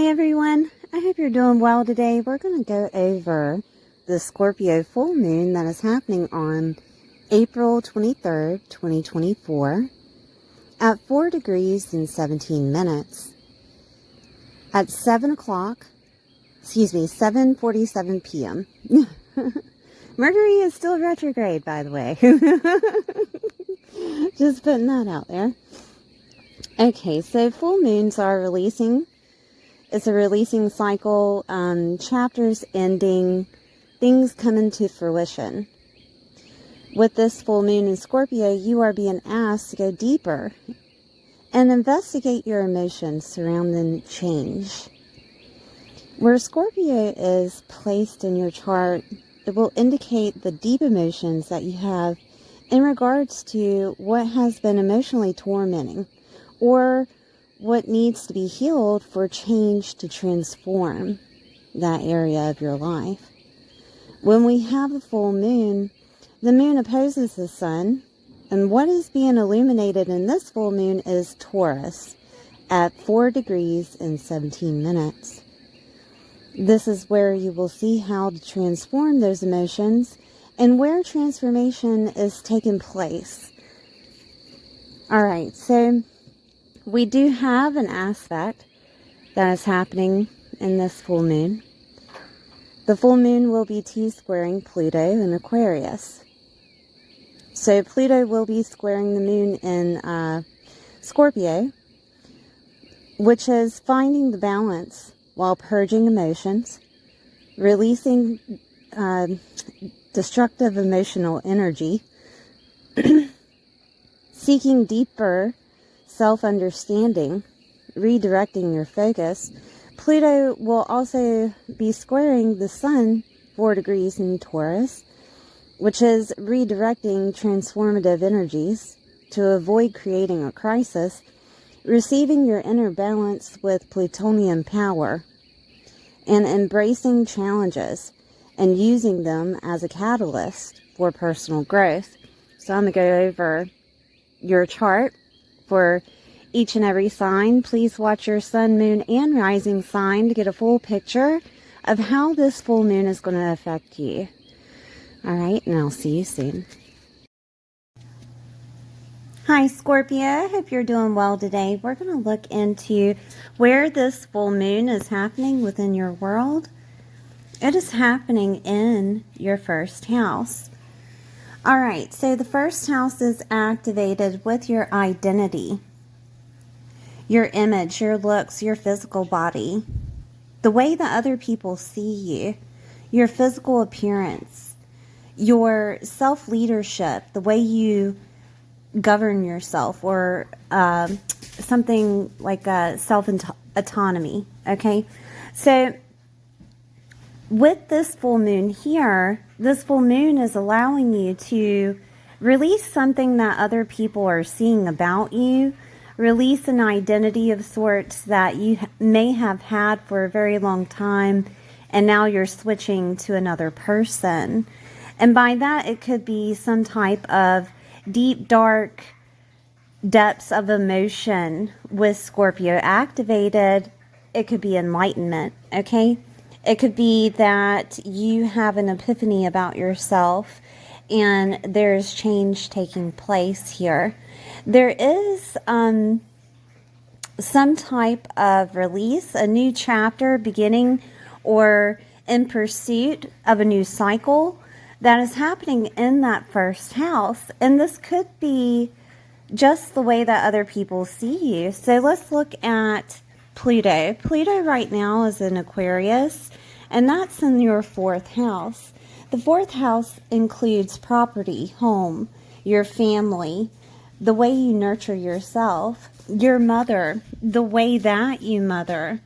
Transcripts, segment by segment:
Hi everyone, I hope you're doing well today. We're going to go over the Scorpio full moon that is happening on April 23rd, 2024 at 4 degrees and 17 minutes at 7:47 p.m. Mercury is still retrograde, by the way. Just putting that out there. Okay, so full moons are releasing. It's a releasing cycle, chapters ending, things coming to fruition. With this full moon in Scorpio, you are being asked to go deeper and investigate your emotions surrounding change. Where Scorpio is placed in your chart, it will indicate the deep emotions that you have in regards to what has been emotionally tormenting or what needs to be healed for change to transform that area of your life. When we have a full moon, the moon opposes the sun, and what is being illuminated in this full moon is Taurus at 4 degrees and 17 minutes. This is where you will see how to transform those emotions and where transformation is taking place. All right, so we do have an aspect that is happening in this full moon. The full moon will be T-squaring Pluto in Aquarius. So Pluto will be squaring the moon in Scorpio, which is finding the balance while purging emotions, releasing destructive emotional energy, seeking deeper self-understanding, redirecting your focus. Pluto will also be squaring the sun 4 degrees in Taurus, which is redirecting transformative energies to avoid creating a crisis, receiving your inner balance with plutonium power, and embracing challenges and using them as a catalyst for personal growth. So I'm going to go over your chart for each and every sign. Please watch your sun, moon, and rising sign to get a full picture of how this full moon is going to affect you. All right, and I'll see you soon. Hi, Scorpio. I hope you're doing well today. We're going to look into where this full moon is happening within your world. It is happening in your first house. All right, so the first house is activated with your identity, your image, your looks, your physical body, the way that other people see you, your physical appearance, your self-leadership, the way you govern yourself, or something like self-autonomy, okay? So with this full moon here, this full moon is allowing you to release something that other people are seeing about you, release an identity of sorts that you may have had for a very long time, and now you're switching to another person. And by that, it could be some type of deep, dark depths of emotion with Scorpio activated. It could be enlightenment, okay? It could be that you have an epiphany about yourself and there's change taking place here. There is some type of release, a new chapter beginning, or in pursuit of a new cycle that is happening in that first house. And this could be just the way that other people see you. So let's look at Pluto. Pluto right now is in Aquarius, and that's in your fourth house. The fourth house includes property, home, your family, the way you nurture yourself, your mother, the way that you mother.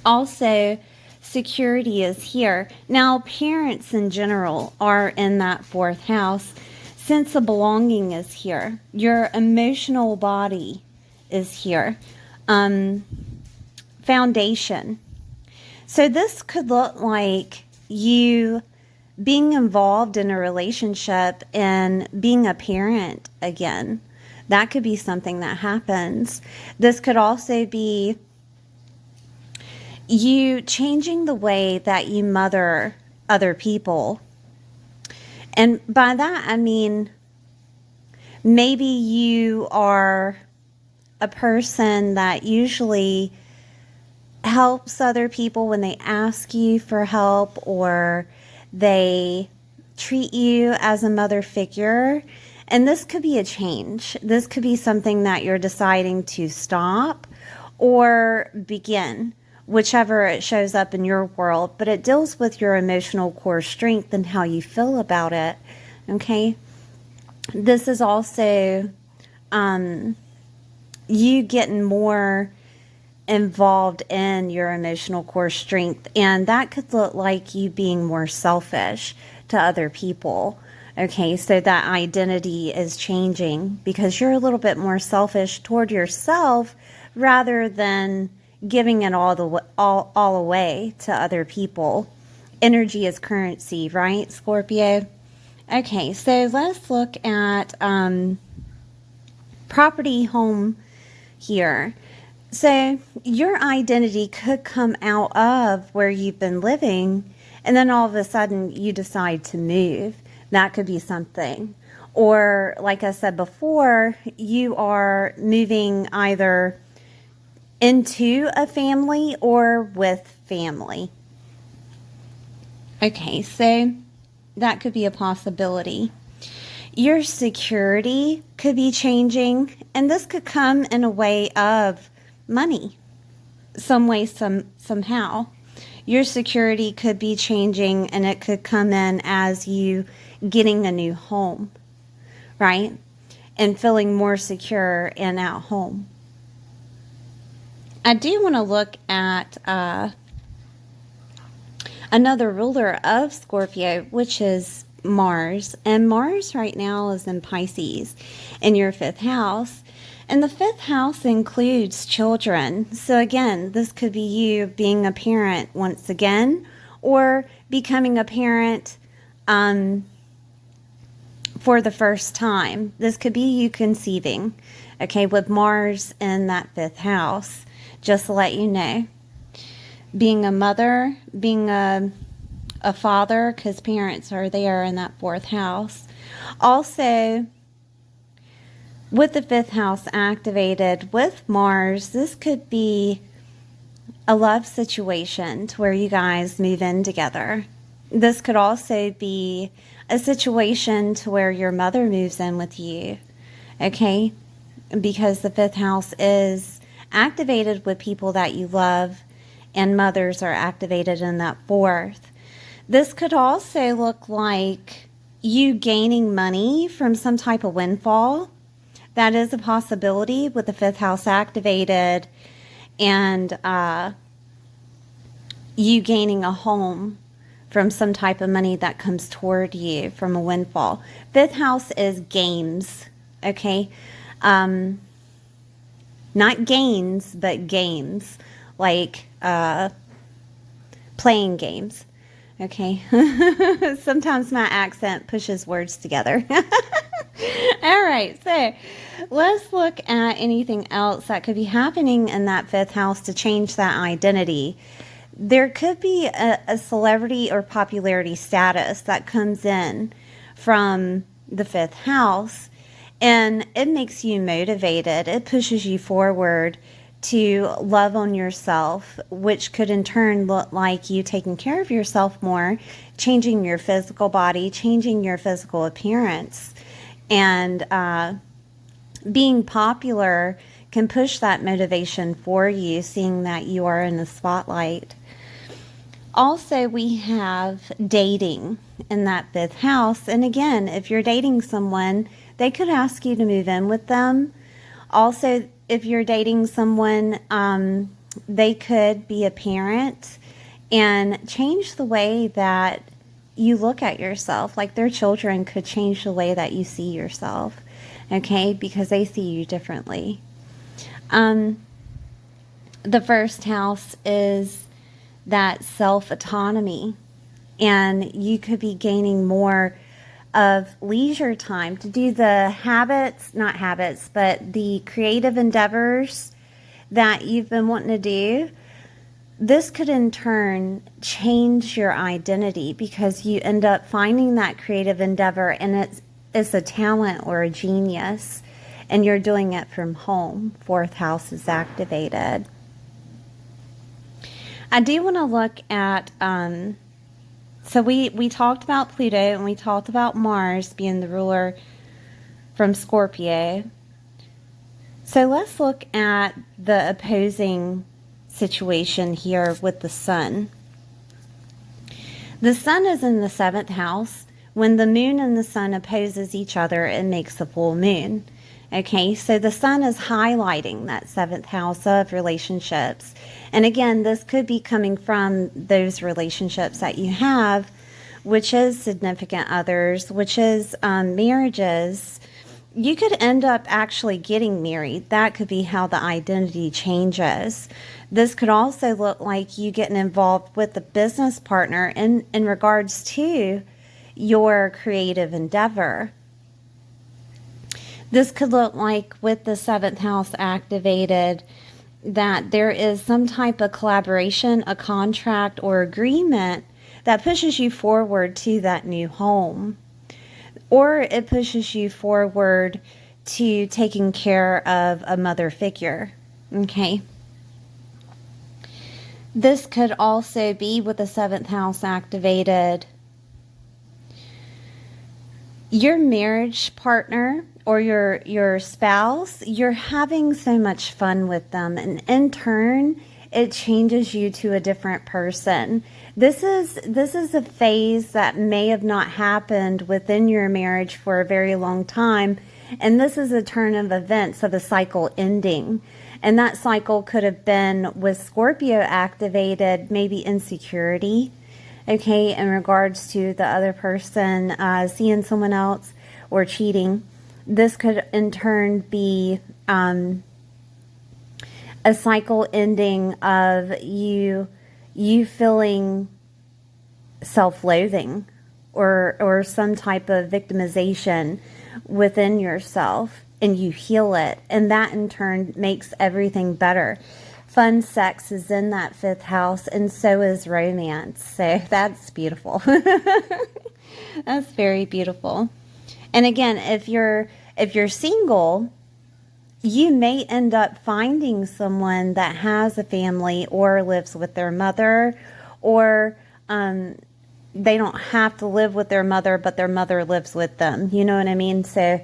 Also, security is here. Now, parents in general are in that fourth house. Sense of belonging is here. Your emotional body is here. Foundation. So this could look like you being involved in a relationship and being a parent again. That could be something that happens. This could also be you changing the way that you mother other people. And by that, I mean, maybe you are a person that usually helps other people when they ask you for help, or they treat you as a mother figure. And this could be a change. This could be something that you're deciding to stop or begin, whichever it shows up in your world. But it deals with your emotional core strength and how you feel about it. Okay? This is also you getting more involved in your emotional core strength, and that could look like you being more selfish to other people. Okay, so that identity is changing because you're a little bit more selfish toward yourself rather than giving it all away to other people. Energy is currency, right, Scorpio? Okay, so let's look at property, home here. So your identity could come out of where you've been living, and then all of a sudden you decide to move. That could be something. Or, like I said before, you are moving either into a family or with family. Okay, so that could be a possibility. Your security could be changing, and this could come in a way of money, some way, somehow. Your security could be changing, and it could come in as you getting a new home, right? And feeling more secure and at home. I do want to look at another ruler of Scorpio, which is Mars. And Mars right now is in Pisces in your 5th house. And the 5th house includes children. So again, this could be you being a parent once again, or becoming a parent for the first time. This could be you conceiving, okay, with Mars in that 5th house, just to let you know. Being a mother, being a father, because parents are there in that 4th house. Also, with the 5th house activated with Mars, this could be a love situation to where you guys move in together. This could also be a situation to where your mother moves in with you, okay? Because the 5th house is activated with people that you love, and mothers are activated in that 4th. This could also look like you gaining money from some type of windfall. That is a possibility with the 5th house activated, and you gaining a home from some type of money that comes toward you from a windfall. 5th house is games, okay? Not gains, but games, like playing games, okay? Sometimes my accent pushes words together. All right, so let's look at anything else that could be happening in that 5th house to change that identity. There could be a celebrity or popularity status that comes in from the 5th house, and it makes you motivated. It pushes you forward to love on yourself, which could in turn look like you taking care of yourself more, changing your physical body, changing your physical appearance. And being popular can push that motivation for you, seeing that you are in the spotlight. Also, we have dating in that 5th house. And again, if you're dating someone, they could ask you to move in with them. Also, if you're dating someone, they could be a parent and change the way that you look at yourself. Like their children could change the way that you see yourself, okay, because they see you differently. The 1st house is that self-autonomy, and you could be gaining more of leisure time to do the but the creative endeavors that you've been wanting to do. this could in turn change your identity because you end up finding that creative endeavor and it's a talent or a genius, and you're doing it from home. Fourth house is activated. I do want to look at, so we talked about Pluto and we talked about Mars being the ruler from Scorpio. So let's look at the opposing situation here with the Sun. The Sun is in the 7th house. When the Moon and the Sun opposes each other, it makes a full moon. Okay, so the Sun is highlighting that 7th house of relationships. And again, this could be coming from those relationships that you have, which is significant others, which is marriages. You could end up actually getting married. That could be how the identity changes. This could also look like you getting involved with a business partner in regards to your creative endeavor. This could look like with the 7th house activated that there is some type of collaboration, a contract or agreement that pushes you forward to that new home. Or it pushes you forward to taking care of a mother figure. Okay. This could also be with the 7th house activated. Your marriage partner or your spouse, you're having so much fun with them, and in turn, it changes you to a different person. This is a phase that may have not happened within your marriage for a very long time, and this is a turn of events of a cycle ending. And that cycle could have been with Scorpio activated, maybe insecurity, okay, in regards to the other person seeing someone else or cheating. This could in turn be a cycle ending of you feeling self-loathing or some type of victimization within yourself, and you heal it, and that in turn makes everything better. Fun sex is in that 5th house, and so is romance. So that's beautiful. That's very beautiful. And again, if you're single, you may end up finding someone that has a family or lives with their mother, or they don't have to live with their mother, but their mother lives with them. You know what I mean? So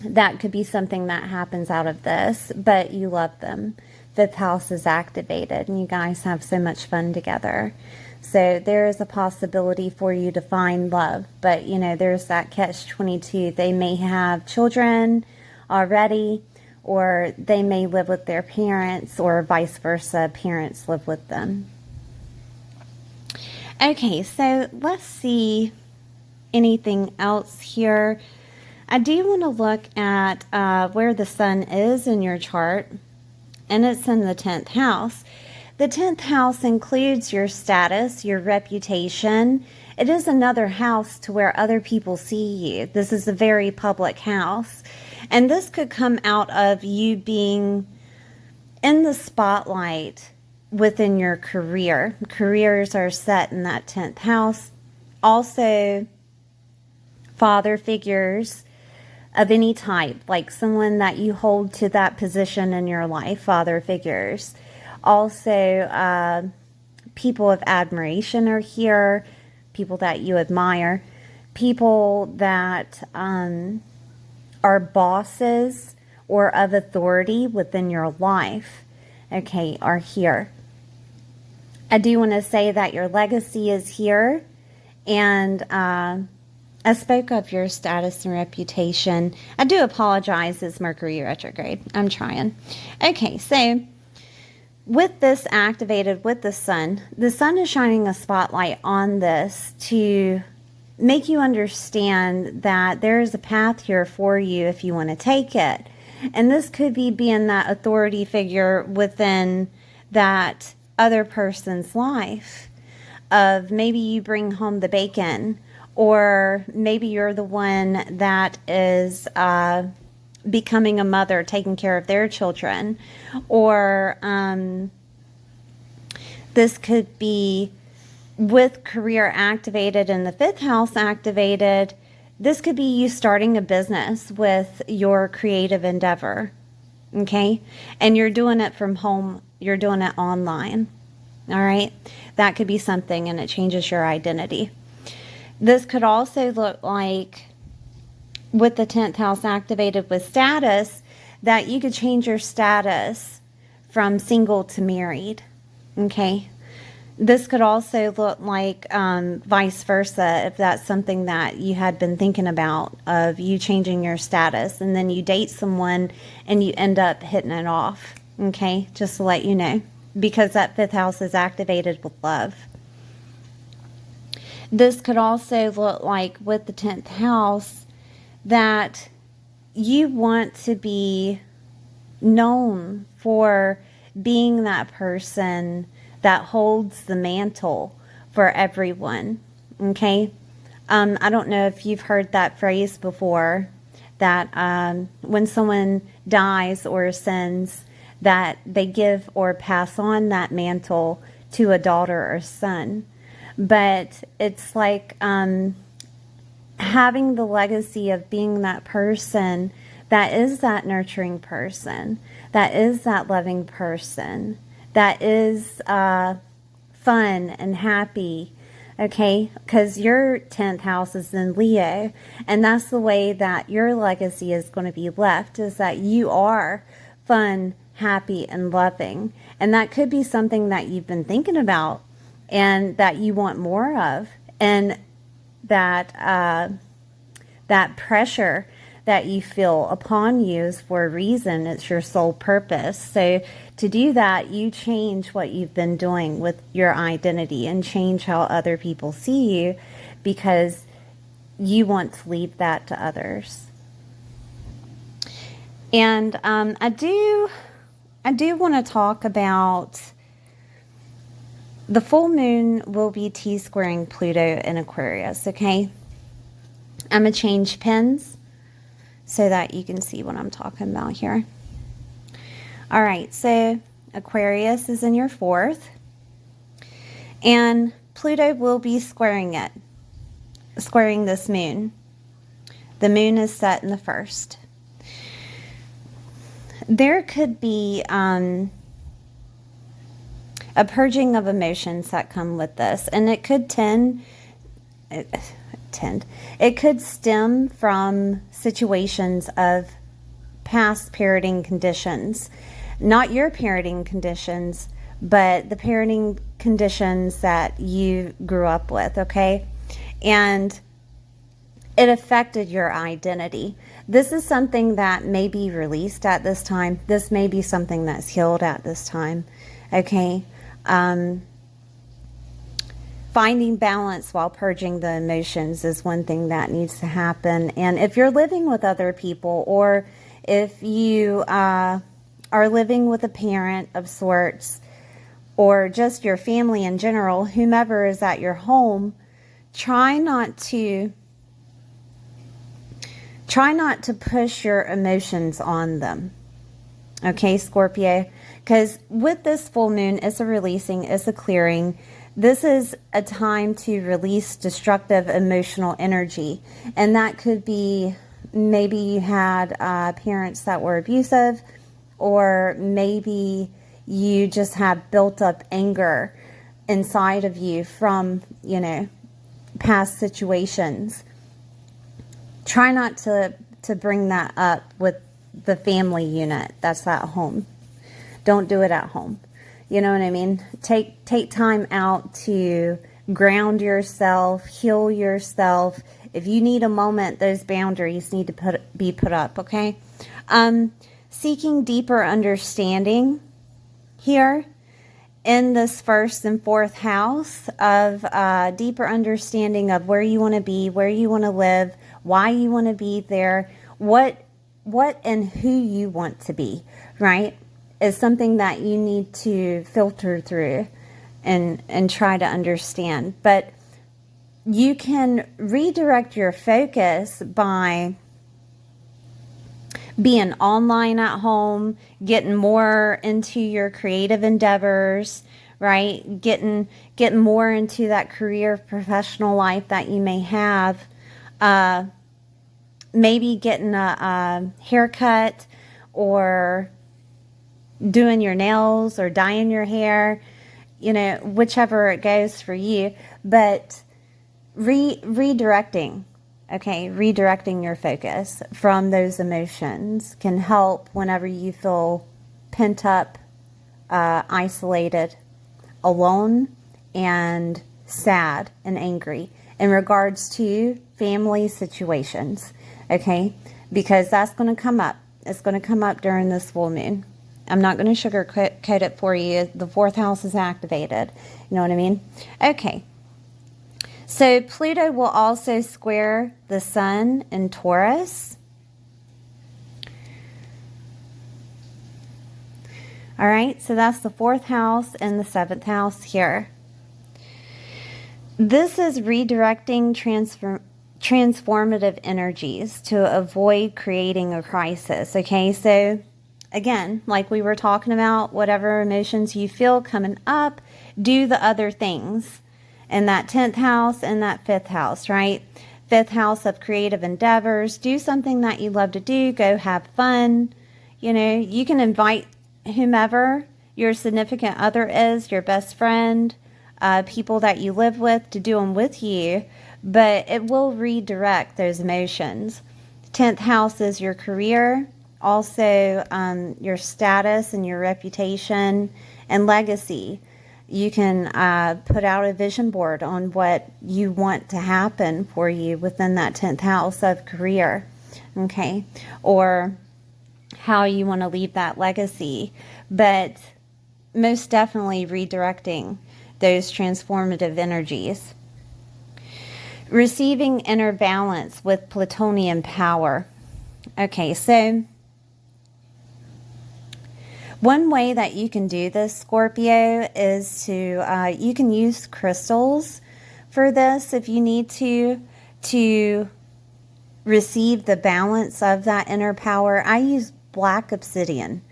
that could be something that happens out of this, but you love them. 5th house is activated, and you guys have so much fun together. So there is a possibility for you to find love, but there's that catch-22. They may have children already, or they may live with their parents, or vice versa, parents live with them. Okay, so let's see anything else here. I do want to look at where the Sun is in your chart, and it's in the 10th house. The 10th house includes your status, your reputation. It is another house to where other people see you. This is a very public house. And this could come out of you being in the spotlight within your career. Careers are set in that 10th house. Also, father figures of any type, like someone that you hold to that position in your life, father figures. Also, people of admiration are here, people that you admire, people that are bosses or of authority within your life, okay, are here. I do want to say that your legacy is here, and I spoke of your status and reputation. I do apologize, it's Mercury retrograde. I'm trying. Okay, so with this activated with the Sun is shining a spotlight on this to make you understand that there is a path here for you if you want to take it. And this could be being that authority figure within that other person's life, of maybe you bring home the bacon, or maybe you're the one that is becoming a mother, taking care of their children, or This could be with career activated and the 5th house activated. This could be you starting a business with your creative endeavor, okay? And you're doing it from home. You're doing it online, all right? That could be something, and it changes your identity. This could also look like, with the 10th house activated with status, that you could change your status from single to married, okay? This could also look like vice versa, if that's something that you had been thinking about, of you changing your status, and then you date someone and you end up hitting it off, okay? Just to let you know, because that 5th house is activated with love. This could also look like, with the 10th house, that you want to be known for being that person that holds the mantle for everyone, okay? I don't know if you've heard that phrase before, that when someone dies or ascends, that they give or pass on that mantle to a daughter or son. But it's like having the legacy of being that person that is that nurturing person, that is that loving person, that is fun and happy, okay? Because your 10th house is in Leo, and that's the way that your legacy is going to be left, is that you are fun, happy, and loving. And that could be something that you've been thinking about and that you want more of, and that that pressure that you feel upon you is for a reason. It's your sole purpose. So to do that, you change what you've been doing with your identity and change how other people see you, because you want to leave that to others. And I do want to talk about the full moon will be T-squaring Pluto in Aquarius, okay? I'm going to change pens so that you can see what I'm talking about here. All right, so Aquarius is in your 4th, and Pluto will be squaring this moon. The moon is set in the 1st. There could be a purging of emotions that come with this, and it could it could stem from situations of past parenting conditions, not your parenting conditions, but the parenting conditions that you grew up with, okay? And it affected your identity. This is something that may be released at this time. This may be something that's healed at this time, okay? Finding balance while purging the emotions is one thing that needs to happen. And if you're living with other people, or if you are living with a parent of sorts, or just your family in general, whomever is at your home, try not to push your emotions on them. Okay, Scorpio? Because with this full moon, it's a releasing, it's a clearing. This is a time to release destructive emotional energy. And that could be, maybe you had parents that were abusive, or maybe you just have built up anger inside of you from, past situations. Try not to bring that up with the family unit that's at home. Don't do it at home. You know what I mean? Take time out to ground yourself, heal yourself. If you need a moment, those boundaries need to be put up, okay? Seeking deeper understanding here in this 1st and 4th house of deeper understanding of where you want to be, where you want to live, why you want to be there, what and who you want to be, right? Is something that you need to filter through and try to understand. But you can redirect your focus by being online at home, getting more into your creative endeavors, right? Getting more into that career, professional life that you may have. Maybe getting a haircut, or doing your nails, or dyeing your hair, you know, whichever it goes for you. But redirecting, okay, redirecting your focus from those emotions can help whenever you feel pent up, isolated, alone, and sad and angry in regards to family situations, okay? Because that's going to come up. It's going to come up during this full moon. I'm not going to sugarcoat it for you. The 4th house is activated. You know what I mean? Okay. So Pluto will also square the sun in Taurus. All right, so that's the 4th house and the 7th house here. This is redirecting transformative energies to avoid creating a crisis, okay? So again, like we were talking about, whatever emotions you feel coming up, do the other things in that 10th house and that 5th house, right? 5th house of creative endeavors. Do something that you love to do. Go have fun. You know, you can invite whomever your significant other is, your best friend, people that you live with, to do them with you, but it will redirect those emotions. 10th house is your career, also your status and your reputation and legacy. You can put out a vision board on what you want to happen for you within that 10th house of career, okay? Or how you want to leave that legacy, but most definitely redirecting those transformative energies. Receiving inner balance with Plutonian power. Okay, so one way that you can do this, Scorpio, is to, you can use crystals for this if you need to receive the balance of that inner power. I use black obsidian.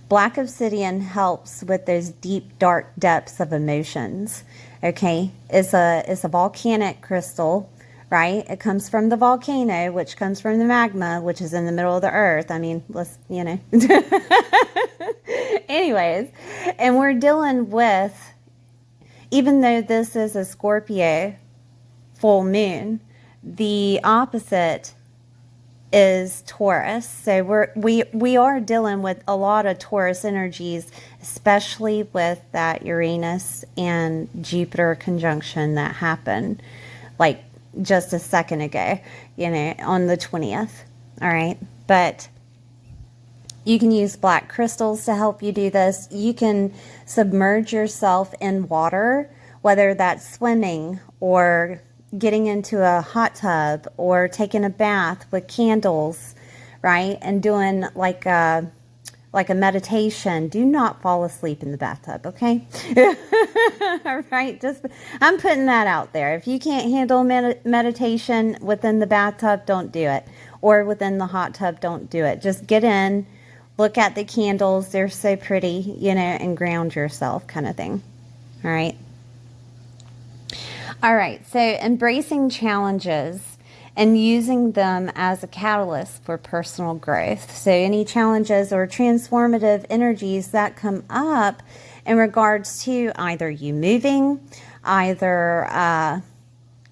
Black obsidian helps with those deep, dark depths of emotions. Okay, it's a volcanic crystal, right? It comes from the volcano, which comes from the magma, which is in the middle of the earth. I mean, let's, you know. Anyways, and we're dealing with, even though this is a Scorpio full moon, the opposite is Taurus. So we are dealing with a lot of Taurus energies, especially with that Uranus and Jupiter conjunction that happened like just a second ago, you know, on the 20th. All right. But you can use black crystals to help you do this. You can submerge yourself in water, whether that's swimming or getting into a hot tub or taking a bath with candles, right? And doing like a meditation. Do not fall asleep in the bathtub, okay? All right, just, I'm putting that out there. If you can't handle meditation within the bathtub, don't do it. Or within the hot tub, don't do it. Just get in, look at the candles. They're so pretty, you know, and ground yourself, kind of thing. All right. All right, so embracing challenges and using them as a catalyst for personal growth. So any challenges or transformative energies that come up in regards to either you moving, either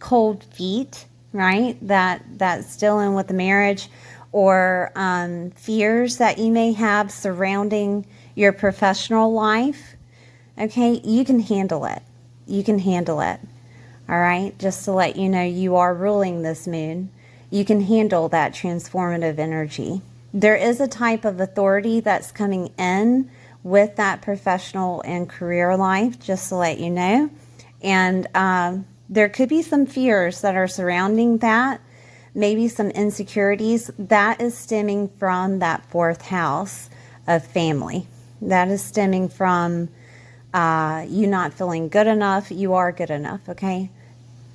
cold feet, right, that's dealing with the marriage, or fears that you may have surrounding your professional life, okay, you can handle it. You can handle it. All right, just to let you know, you are ruling this moon. You can handle that transformative energy. There is a type of authority that's coming in with that professional and career life, just to let you know. And there could be some fears that are surrounding that, maybe some insecurities. That is stemming from that 4th house of family. That is stemming from you not feeling good enough. You are good enough, okay?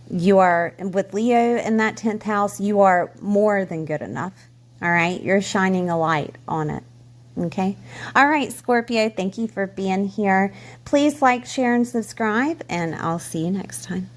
You are, with Leo in that 10th house, you are more than good enough. All right? You're shining a light on it. Okay. All right, Scorpio, thank you for being here. Please like, share, and subscribe, and I'll see you next time.